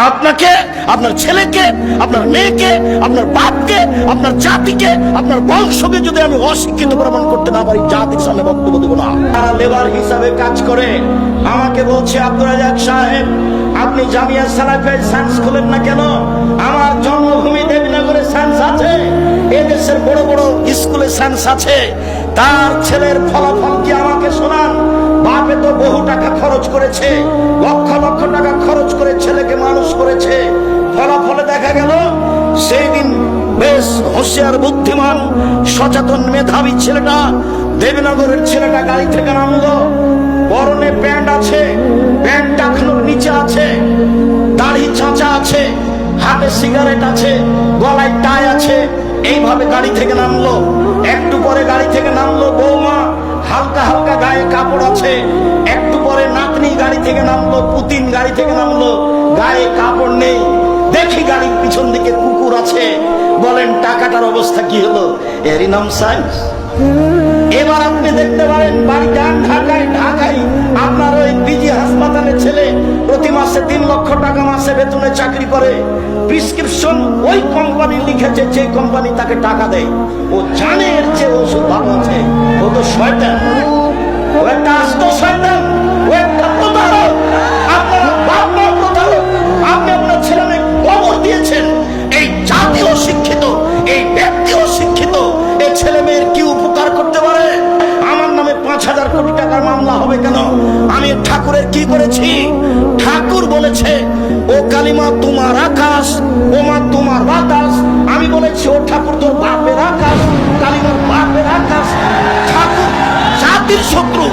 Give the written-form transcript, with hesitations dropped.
আপনাকে, আপনার ছেলেকে, আপনার মেয়েকে, আপনার বাপকে, আপনার জাতিকে, আপনার বংশকে যদি আমি অশিক্ষিত প্রমাণ করতে না পারি, জাতির সামনে বক্তব্য দেবো না। তারা লেবার হিসাবে কাজ করে আমাকে বলছে, আব্দুর রাজ্জাক সাহেব, আপনি জামিয়া সালাফিয়ায় সায়েন্স খোলেন না কেন? আমার জন্মভূমি দেবীনগরে সায়েন্স আছে, এদেশের বড় বড় স্কুলে সায়েন্স আছে। তার ছেলের ফলাফল কি আমাকে শোনান। বাপে তো বহু টাকা খরচ করেছে, লক্ষ লক্ষ টাকা খরচ করে ছেলেকে মানুষ করেছে। ফলাফলে দেখা গেল সেই দিন বেশ হুঁশিয়ার, বুদ্ধিমান, সচেতন, মেধাবী ছেলেটা, দেবীনগরের ছেলেটা গাড়ি থেকে নামলো। পরনে প্যান্ট আছে, প্যান্ট টাকনোর নিচে আছে, দাড়ি চাঁচা আছে, হাতে সিগারেট আছে, গলায় টাই আছে। এইভাবে গাড়ি থেকে নামলো। একটু পরে গাড়ি থেকে নামলো বৌমা, হালকা হালকা গায়ে কাপড় আছে। একটু পরে নাতনি গাড়ি থেকে নামলো, পুতিন গাড়ি থেকে নামলো, গায়ে কাপড় নেই। দেখি গাড়ির পিছন দিকে কুকুর আছে। বলেন টাকাটার অবস্থা কি হলো? এরই নাম সায়েন্স। এবার আপনি দেখতে পারেন বাড়ি যান ঢাকায়, ঢাকায় আপনার ওই পিজি হাসপাতালের ছেলে প্রতি মাসে 3 লক্ষ টাকা মাসে বেতনে চাকরি করে। প্রেসক্রিপশন ওই কোম্পানি লিখেছে, যে কোম্পানি তাকে টাকা দেয়। ও জানে এর চেয়ে ওষুধ ভালো আছে। ও তো শয়তান, ও একটা আস্ত শয়তান, ও একটা প্রতারক। আপনার বাপ মা প্রতারক, আপনি আপনার ছেলে মেয়ে কবর দিয়েছেন। এই জাতীয় শিক্ষিত, এই ব্যক্তিও শিক্ষিত, এই ছেলে মেয়ের কি উপকার করতে পারে? আমার নামে 5,000 কোটি টাকার মামলা হবে কেন? আমি ঠাকুরের কি করেছি? ঠাকুর বলেছে, ও কালিমা তোমার আকাশ, ও মা তোমার বাতাস। আমি বলেছি, ও ঠাকুর তোর বাপের আকাশ, কালিমার বাপের আকাশ। ঠাকুর জাতির শত্রু।